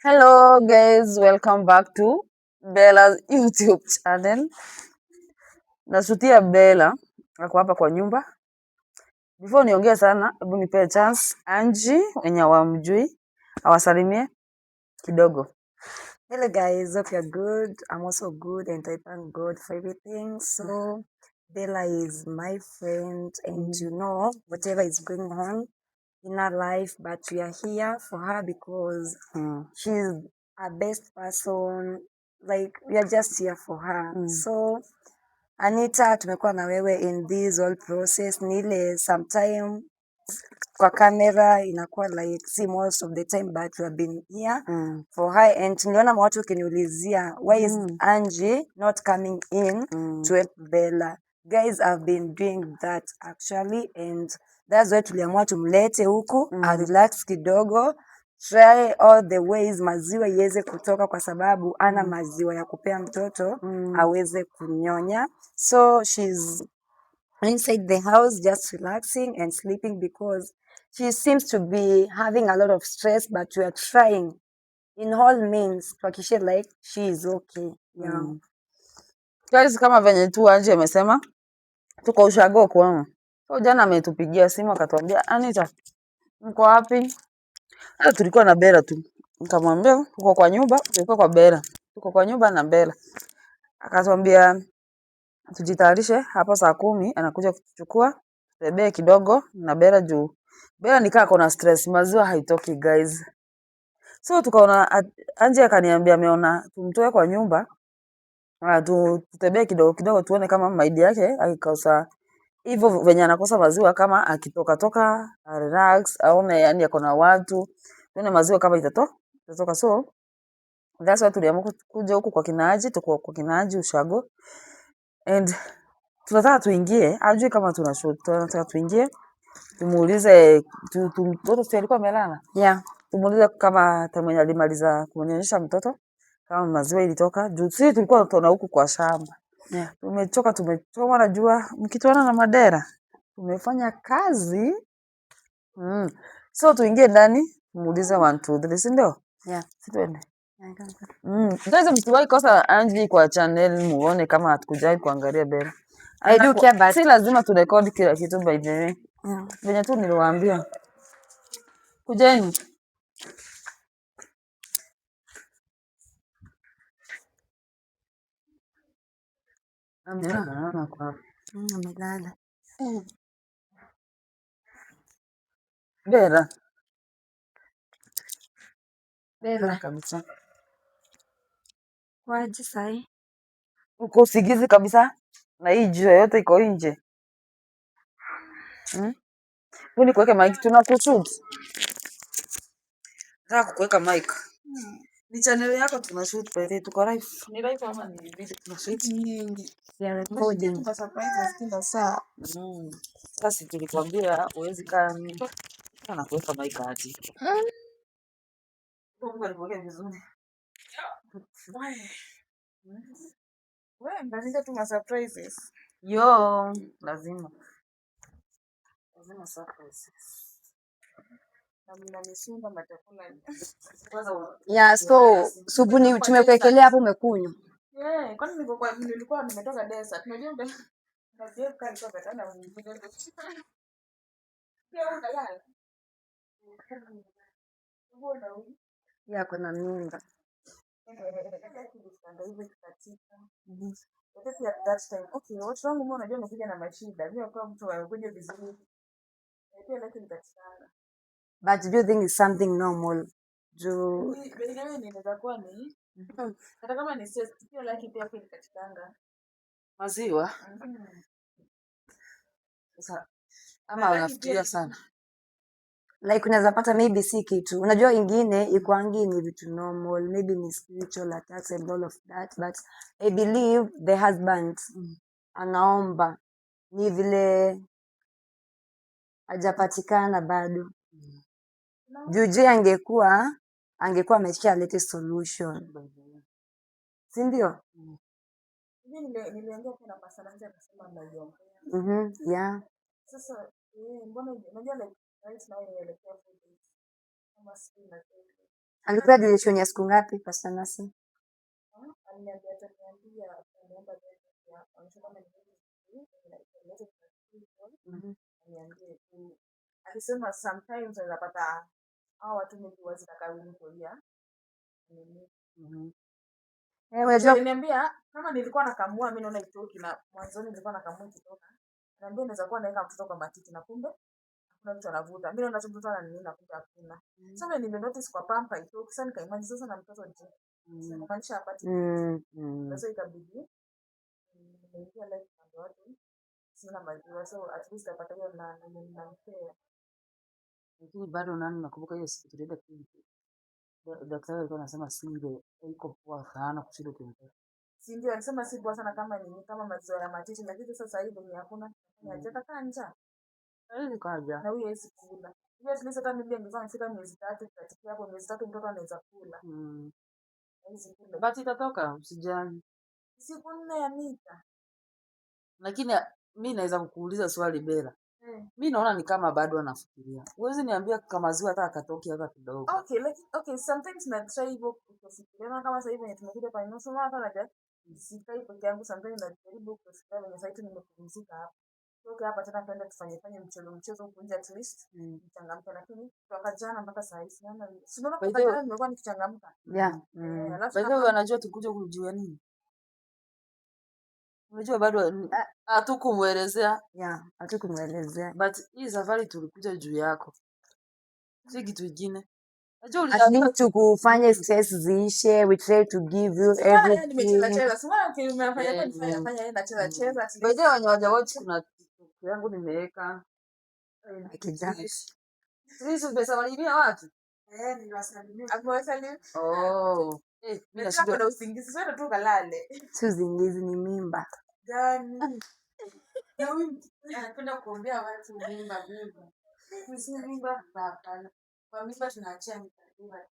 Hello guys, welcome back to Bella's YouTube channel. Nashutia Bella ako hapa kwa nyumba. Before niongee sana, hebu nipe chance Angie wenye hawamjui awasalimie kidogo. Hello guys, hope you're good. I'm also good and I thank God for everything. So Bella is my friend and you know whatever is going on in her life, but we are here for her because she's our best person. Like we are just here for her. So Anita, tumekuwa na wewe in this whole process. Ni ile sometime kwa kamera inakuwa like see most of the time but we have been here for her and niliona watu ukiniulizia why is Angie not coming in to help Bella. Guys, I've been doing that actually and that's why tuliamua tumlete huku relax kidogo, try all the ways maziwa iweze kutoka kwa sababu ana maziwa ya kupea mtoto aweze kunyonya, so she's inside the house just relaxing and sleeping because she seems to be having a lot of stress, but we are trying in all means kuhakikisha like she is okay. Yeah. Guys, kama venye tu Angie amesema tuko ushago kwao. So jana ametupigia simu akatuambia, Anita, mko wapi? Hata tulikuwa na Bella tu. Nikamwambia tuko kwa nyumba, tulikuwa kwa Bella. Tuko kwa nyumba na Bella. Akatuambia tujitayarishe hapo saa 10 anakuja kutuchukua, tembee kidogo na Bella juu. Bella nikaa kuna stress, maziwa haitoki guys. So tukaona Angie akaniambia ameona tumtoe kwa nyumba. Tutembee kidogo kidogo tuone kama maidi yake akikosa hivyo venye anakosa maziwa, kama akitoka toka relax aone yani ako na watu, tuone maziwa kama itatoka. So that's why tuliamua kuja huku kwa kinaji, tuko kwa kinaji ushago and tunataka tuingie, ajui kama tuna shoot, tunataka tuingie tumuulize mtoto si alikuwa amelala, Yeah. tumuulize kama mwenye alimaliza kunyonyesha mtoto kama maziwa ilitoka juu sisi tulikuwa tunaona huku kwa shamba. Yeah. Tumechoma na jua, mkituona na madera tumefanya kazi so tuingie ndani tumuulize 1 2 3, si ndio? Yeah. Si tuende. Guys, msiwahi kosa Angie kwa channel muone kama hatukujai kuangalia Bella. I do care but Si lazima turekodi kila kitu by the way. yeah. Venye tu niliwaambia. Kujeni. Amelala kwa Amelala. Bella. Bella. Kabisa. Kwaje sahi? Uko usigizi kabisa na hii jua yote iko nje. Wewe kuweka mic tunakushoot. Nataka kuweka mic. Ni channel yako tunashoot pale, tuko live. Ni live ama ni video tunashoot? Yeah, recording. Kwa surprise kila saa. Sasa tulikwambia uwezi kaa na kuweka mic aje. Mungu alipokea vizuri. Wewe mnalinda tu ma surprises. Yo, lazima. Lazima surprises. Na mnanishinda matakula. Yeah, so supu ni tumekuwekelea hapo umekunywa. Kwani nilikuwa nimetoka desert. Unajua ndio kali kwa betana mwingine. Pia unalala. Yeah, kuna mimba. Okay, watu wangu mbona unajua umekuja na mashida. Mimi kwa mtu amekuja vizuri. Pia lakini katikana. But do you think it's something normal? Do Benjamin inaweza kuwa ni hata kama ni stress pia laki pia kwa katikanga. Maziwa. Sasa ama unafikiria sana. like unaweza pata maybe si kitu. Unajua ingine ikwangi ni vitu normal, maybe ni spiritual attacks and all of that, but I believe the husband anaomba ni vile hajapatikana bado. Juju angekuwa ameshaleta solution. Si ndio? Niliongea kuna pastorante akasema mnaiombea. Yeah. Sasa mbona unajua like right now inaelekea 4 days. Kama siku na kesho. Alipea duration ya siku ngapi Pastor Nasi? Aliniambia ataniambia ataniomba date ya onyesha kama ni niambie tu. Alisema sometimes unapata hao watu wengi wazitaka kulia. Unajua Aliniambia kama nilikuwa nakamua mimi naona itoki na mwanzoni nilikuwa nakamua kitoka. Niambia naweza kuwa naweka mtoto kwa matiti na kumbe hakuna mtu anavuta. Mimi naona mtoto ananina kuta hakuna. So mimi nime notice kwa pampa itoki sana kaimani sasa na mtoto nje. Kumaanisha hapati. Sasa ikabidi nimeingia live na watu sina maziwa so at least apata hiyo na ninampea. Lakini bado nani nakumbuka hiyo siku tulienda kliniki. Daktari alikuwa anasema single iko poa sana kushinda kimtoto. Si ndio alisema si poa sana kama nini kama maziwa ya matiti lakini sasa hivi ni hakuna. Hajata kanja. Haiwezi kaja. Na huyo hawezi kula. Hiyo at least hata mimi ningekuwa nifika miezi 3 katika hapo miezi 3 mtoto anaweza kula. Hawezi kula. Basi itatoka usijali. Siku 4 ya mita. Lakini mimi naweza kukuuliza swali Bella. Mimi naona ni kama bado anafikiria. Huwezi niambia kama maziwa hata akatoki hata kidogo. Okay, sometimes na try hivyo kufikiria na kama sasa hivi yenye tumekuja pa nusu hapa na sikai peke yangu sometimes najaribu kufikiria venye sasa hivi nimepumzika hapa. Okay, hapa tena tuende tufanye mchezo huko nje at least nichangamke lakini kutoka jana mpaka saa hii siona. Sinaona kwa jana nimekuwa nikichangamka. yeah. Alafu anajua tukuje kujua nini? Unajua bado hatukumuelezea. Yeah, hatukumuelezea. But hii safari tulikuja juu yako. Si kitu kingine. Unajua At least tukufanye stress ziishe, we try to give you everything. nimecheza sema umefanya cheza. By the way wenye hawajawatch kuna TikTok yangu nimeweka. Kijana. Sisi tumesalimia watu. Niliwasalimia. Amewasalimia. Oh. Mimi nashindwa na usingizi sasa tu kalale. Si usingizi ni mimba. Gani? Na huyu anapenda kuombea watu mimba. Si mimba hapana. Kwa mimba tunaachia mimba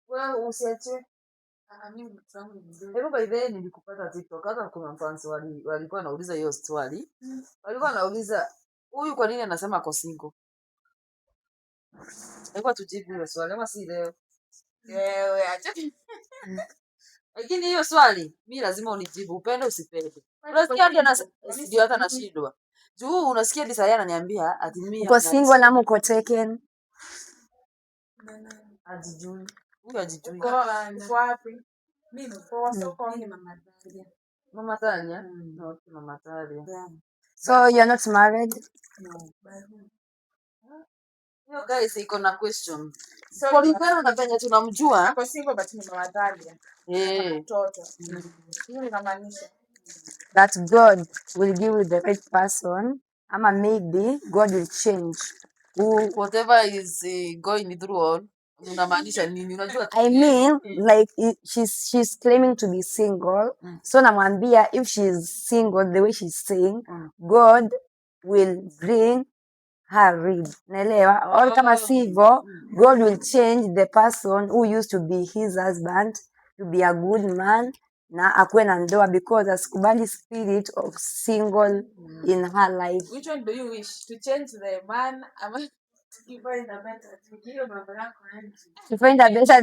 wewe usiache. Mimi mtangu mzuri. Hebu by the way nilikupata TikTok hata kuna fans walikuwa wanauliza hiyo swali. Walikuwa wanauliza huyu kwa nini anasema ako single? Hebu tujibu hiyo swali ama si leo. Wewe acha. Lakini hiyo swali mimi lazima unijibu upende usipende. Unasikia ndio hata nashindwa. Juu unasikia Disaya ananiambia ati mimi uko single na mko taken. Ajijui. Huyu ajijui. Uko wapi? Mimi kwa soko ni Mama Talia. Mama Talia? No, Mama Talia. Yeah. So you're not married? No. Yo guys iko na question. So kulingana na venye tunamjua ako single but ni Mama Talia. Mtoto. Hiyo inamaanisha that God will give you the right person, ama maybe God will change. Whatever is going through on, unamaanisha nini? Unajua I mean, like she's claiming to be single. So namwambia if she's single the way she's saying, God will bring her rid. Naelewa? Or kama sivyo, God will change the person who used to be his husband to be a good man na akuwe na ndoa, because asikubali spirit of single in her life. Which one do you wish? To change the man ama to find a better? To find a better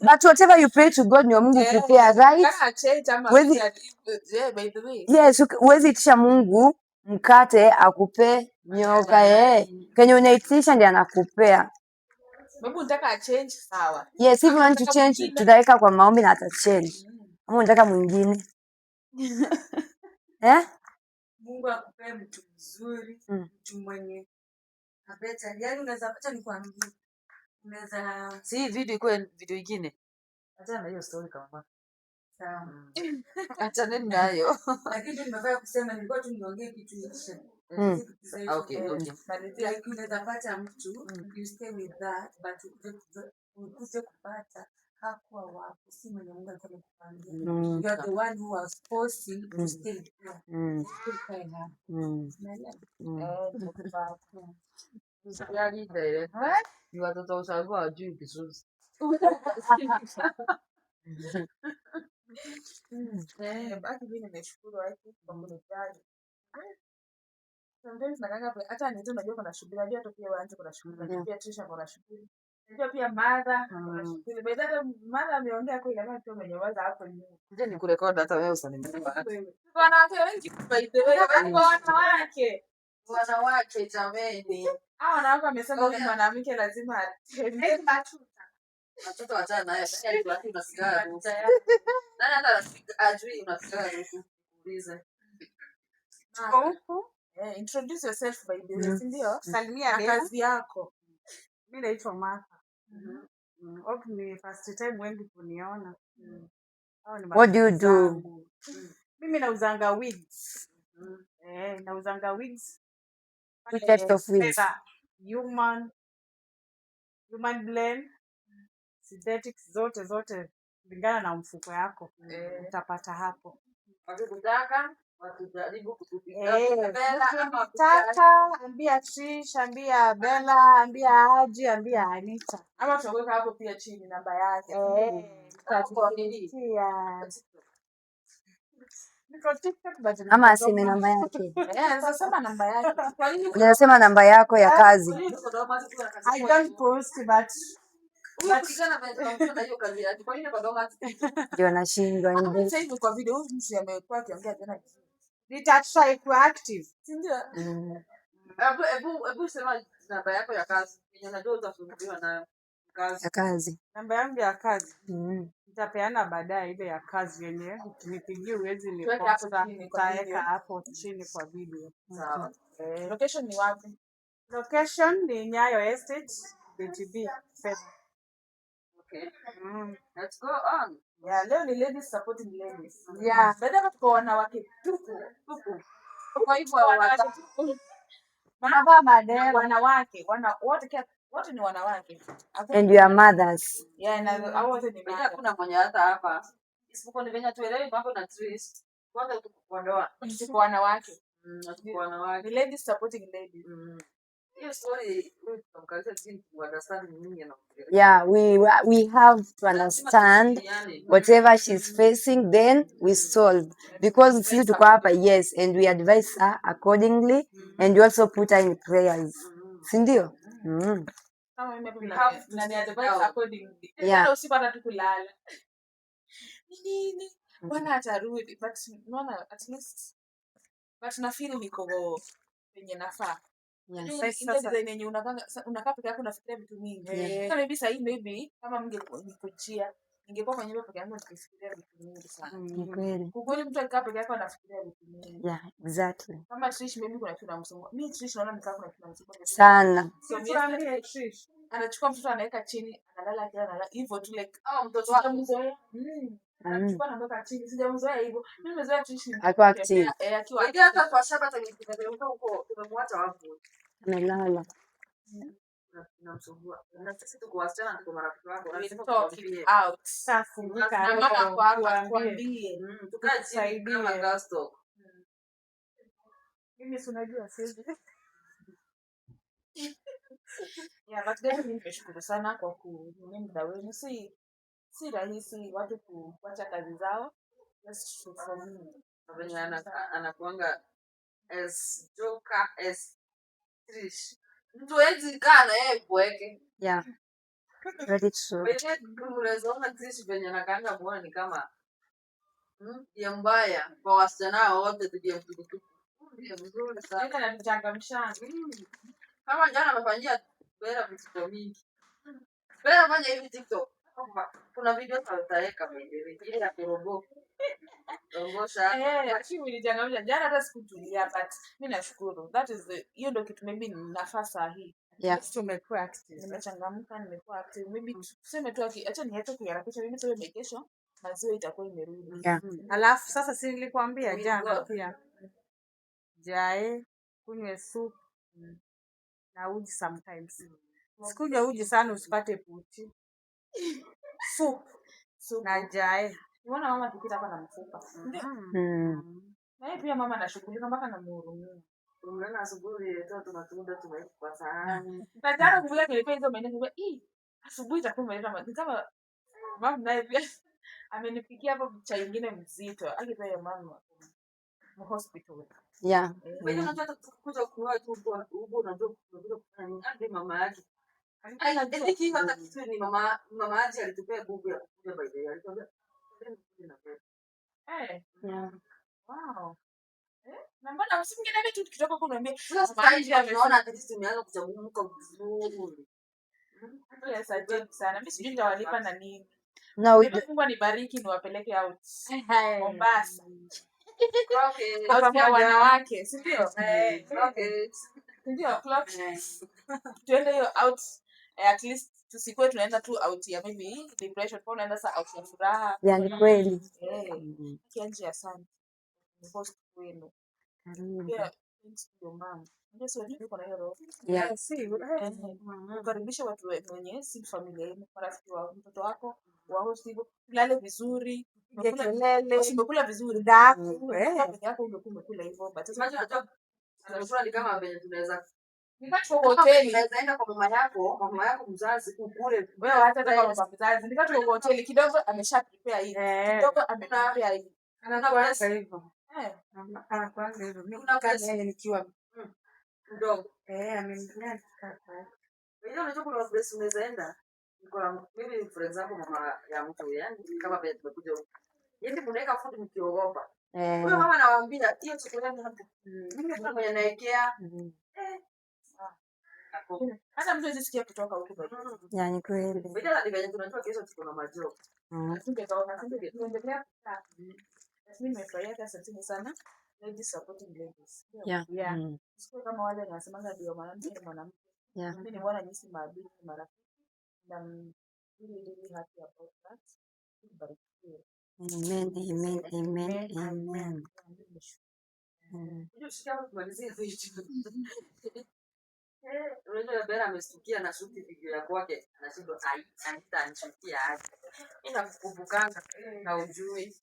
but whatever you pray to God ndio Mungu kupea, right? Kama change ama by the way. Yes, huwezi itisha Mungu mkate akupe nyoka kenye unaitisha ndiye anakupea. Mungu unataka change sawa. Yes, if you want to change tutaweka kwa maombi na ata change. Ama unataka mwingine? Mungu akupee mtu mzuri, mtu mwenye abeta. Yaani unaweza pata ni kwa mguu. Unaweza si video iko video nyingine. Acha na hiyo story kama. sawa. Acha nini nayo. Lakini nimefanya kusema nilikuwa tu niongee kitu hicho. Okay. Like unaweza pata mtu you stay with that but ukuje kupata hakuwa wako, si mwenye Mungu alikuwa amekupangia. You are the one who was forcing to stay there. Usijali ile. Ni watoto ushago ajui kisuzi. Basi mimi nimeshukuru kwa kunijali. Sometimes nakanga hata ni tu najua kuna shughuli, najua hata pia waanze kuna shughuli, najua pia Trisha kuna shughuli. Najua pia Mara kuna shughuli. By that Mara ameongea kwa ile mtu amenyamaza hapo nyuma. Je, nikurekodi hata wewe usanimjua. Wanawake wengi by the way, wanawake. Wanawake jameni. Wanawake wamesema huyu mwanamke lazima atembee matuta. Watoto wachana naye, nani alikuwa unasikia harufu? Nani hata ajui unasikia harufu? Ulize. Introduce yourself by the way, si ndio? Salimia Na Bella. kazi yako. Mimi naitwa Martha. Hope ni first time wengi kuniona. What do you do? Mimi nauzanga wigs. Nauzanga wigs. Which types of wigs? Human blend, synthetics zote kulingana na mfuko yako. Utapata hapo. Wakitaka watujaribu kutupigia Bella ama Tata, ambia Trish, ambia Bella, ambia Haji, ambia Anita. Ama tutaweka hapo pia chini namba yake. Niko TikTok but Ama aseme namba yake. Sasa namba yake. Kwa nini Unasema namba yako ya kazi. I don't post but Ndio nashindwa. sasa hivi kwa video huyu mtu amekuwa akiongea tena. nitatry kuwa active. Si ndio? Hebu sema namba yako ya kazi. Yenye unajua utafunguliwa nayo kazi. Ya kazi. Namba yangu ya kazi nitapeana baadaye, ile ya kazi yenye ukinipigia uwezi nikosa, nitaweka hapo chini kwa video. Sawa. Location ni wapi? Location ni Nyayo Estate, BTB. Okay. Let's go on. Yeah, leo ni ladies supporting ladies. Yeah. Baada tuko wanawake tupu. Kwa hivyo Wanavaa madera. wanawake, wote ni wanawake. And you are mothers. Yeah, na hao wote ni mama. Kuna mmoja hata hapa. Isipokuwa ni venye tuelewe mambo na twist. Kwanza tuko ndoa. Tuko wanawake. Tuko wanawake. Ni ladies supporting ladies. Hiyo story tutamkalisha chini ku understand nini anaongea. Yeah, we have to understand whatever she's facing, then we solve. Because sisi tuko hapa, yes, and we advise her accordingly, and we also put her in prayers. Si ndio? Kama mimi na ni advice accordingly. Yeah. Hata usipata tu kulala. Nini? Bwana atarudi, but unaona at least but na feel niko penye nafaa. Yeah. Sasa yenye unakaa peke yako unafikiria vitu mingi. Kama maybe sasa hivi maybe kama mngekujia ningekuwa kwenye nyumba peke yangu nikifikiria vitu mingi sana. Ni kweli. Kukweli mtu akikaa peke yake anafikiria vitu mingi. Yeah, exactly. Kama Trish maybe kuna kitu namsumbua. Mimi Trish naona nikaa kuna kitu namsumbua Sana. So Tuambie Trish. anachukua mtoto anaweka chini, analala akiwa hivyo tu like Mtoto wako sijamzoea. Anachukua anaweka chini, sijamzoea hivyo. Mimi nimezoea Trish ni Akiwa active. akiwa Wengine hata kwa shamba tumeteremka huko tumemwacha wapo. Amelala. Namsumbua. Na sisi tuko wasichana tuko marafiki wako. Lazima talk tuambie. out. Tafunguka Na mama kwa tuambie. kwambie. Tukae chini kama gasto. Mimi si unajua siwezi. Yeah, but then mimi nimeshukuru sana kwa kutumia muda wenu. Si rahisi watu kuacha kazi zao. Just for me. Venye anakuanga as Joker as Trish. Mtu hawezi kaa na yeye kuweke. Yeah. Very true. Venye unaweza ona Trish venye anakaanga muone ni kama ya mbaya kwa wasichana wote tujie mtukutu. Ndio mzuri sana. Ndio anachangamsha. Kama jana amefanyia Bella vitu mingi. Bella fanya hivi TikTok. Kuna video tutaweka mwenyewe ile ya kurobo. Rongosha. Actually nilichangamsha jana hata sikutulia but mimi nashukuru. That is hiyo ndio kitu maybe nafasi sahihi. Yeah. Tumekuwa active. Nimechangamka, nimekuwa active. Maybe tuseme tu acha niache kuharakisha mimi tuseme kesho maziwa itakuwa imerudi. Yeah. Alafu sasa si nilikwambia jana pia. Jae, kunywe soup na uji sometimes. Sikunywa uji sana usipate puti. Soup na jae. Unaona mama akipita hapa na mfupa. Na yeye pia mama anashughulika mpaka namhurumia. Unaona asubuhi leo tunatunda tumeweka kwa sahani. Na jana kumbuka nilipea hizo maeneo asubuhi itakuwa imeleta ni kama mama naye pia amenipikia hapo chai nyingine mzito. Akipea mama hospital. Yeah. Wewe Yeah. unajua hata kuja kununua tu huko unajua unakuja kufanya nini? Hadi mama yake. Hata kitu ni mama aje alitupea buku ya kuja by the way. Alituambia Eh, Yeah. wow. Na mbona msingeniambia tu tukitoka huko niambie sasa hivi tunaona at least tumeanza kuchangamka vizuri. yes, asante sana. Mimi sijui nitawalipa na nini. No, we Mimi Mungu anibariki niwapeleke out do. Mombasa. Okay. Out ya wanawake, si ndio? Okay. Ndio, clock. Tuende hiyo out at least tusikuwe tunaenda tu out ya maybe depression, kwa unaenda saa out ya furaha. Yeah, ni kweli. Kianji ya sana. Ni host kwenu. Karibu. Pia thanks to your mom. Ndio sio niko na hiyo roho. Yeah. Ukaribisha watu wenye si familia yenu, marafiki wa mtoto wako, wa host hivyo. Tulale vizuri. Umekula vizuri. Peke yako umekula hivyo. But sasa Tunajua ni kama vile tunaweza nikati kwa hoteli. unaweza enda kwa mama yako mzazi ukule. Wewe hata kama kwa mzazi, nikati kwa hoteli kidogo amesha prepare hivi. Kidogo ameprepare hivi. Anakuanza hivyo. Eh. Anakuanza hivyo. Mimi unakaa yeye nikiwa mdogo. Amemlea kaka. Wewe unajua kuna place unaweza enda. Kwa mimi for example mama ya mtu yani kama vile tumekuja huko. Yeye mnaweka food mkiogopa. Huyo mama anawaambia hiyo chakula ni hapo. Mimi kuna mwenye naekea. Hata mtu asisikia kutoka huko bado. Yeah, ni kweli. Vijana ni venye tunajua kesho tuko na majob. Tungetoka, tuendelea kukaa. Mimi nimefurahia kwa asanteni sana. Ladies supporting ladies. Yeah. Sio kama wale wanasemanga ndio mwanamke. Yeah. Mimi nimeona jinsi maadili marafiki. Na really happy about that. Barikiwe. Amen, amen, amen, amen. Ndio shikamoo tumalizie hicho. Unajua Bella amestukia na shuti video ya kwake anashindwa anitanishukia aje. Inakukumbukanga na ujui.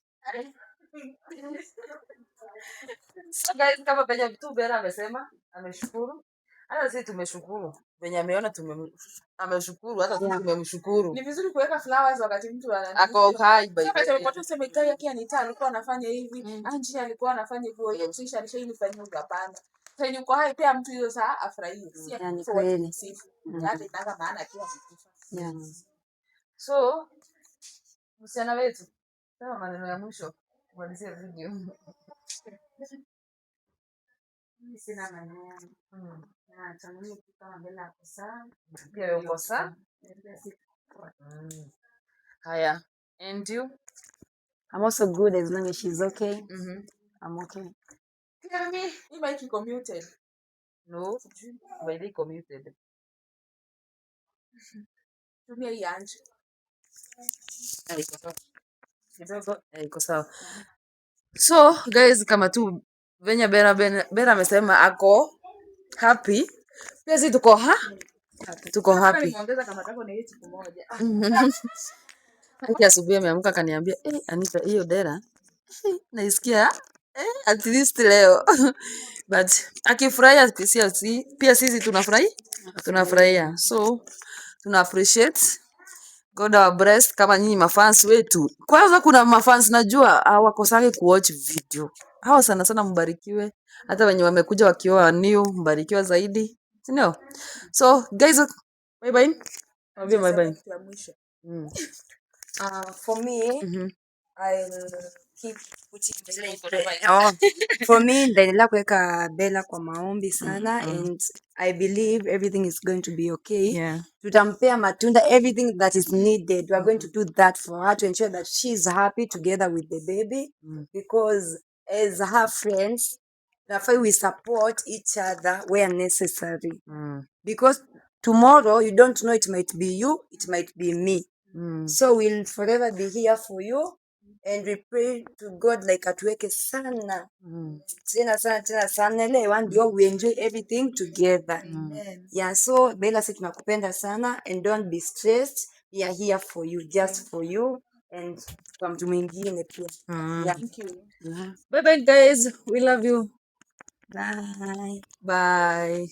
So guys, kama penye vitu Bella amesema ameshukuru. Hata sisi tumeshukuru. Venye ameona ameshukuru hata sisi tumemshukuru. Ni vizuri kuweka flowers wakati mtu Ako hai by the way. Sasa useme kai yake Anita alikuwa anafanya hivi, Angie alikuwa anafanya hivyo, hiyo kisha alishainifanyia hapana. Sasa ni kwa hai pia mtu hiyo saa afurahie. Yani kweli. Hata itanga maana akiwa mkufa. Yeah. So msichana wetu kama maneno ya mwisho kumalizia video. Mimi sina maneno. Na tangu kama Bella hapo sawa. Pia uko sawa? Haya. And you? I'm also good as long as she's okay. I'm okay. Tell me. Hii mic iko muted. No. By the commuted. Tumia hii Angie. Iko sawa. Kidogo iko sawa. So guys, kama tu venye Bella amesema ako happy. Pia sisi tuko tuko happy. Nimeongeza kama tako na hiyo siku moja. Haki asubuhi ameamka akaniambia, Anita hiyo dera naisikia at least leo. But akifurahia pia sisi tunafurahia. So tuna appreciate God our blessed kama nyinyi mafans wetu. Kwanza kuna mafans najua hawakosagi kuwatch video. Hao sana sana mbarikiwe. Hata wenye wamekuja wakiwa new mbarikiwa zaidi. Sindio? So guys, bye bye. Bye bye. For me, I'll keep putting Bella in prayer. For me, nitaendelea kuweka Bella kwa maombi sana, and I believe everything is going to be okay. Yeah. Tutampea matunda, everything that is needed. We are going to do that for her to ensure that she is happy together with the baby, because as her friends, that's why we support each other where necessary. Because tomorrow you don't know, it might be you, it might be me. So we'll forever be here for you, and we pray to God like atuweke sana tena sana elewa, ndio we enjoy everything together. Yeah, so Bella, sisi tunakupenda sana, and don't be stressed. We are here for you, just for you, and kwa mtu mwingine pia. Yeah. Thank you. Bye bye guys. We love you. Bye. Bye.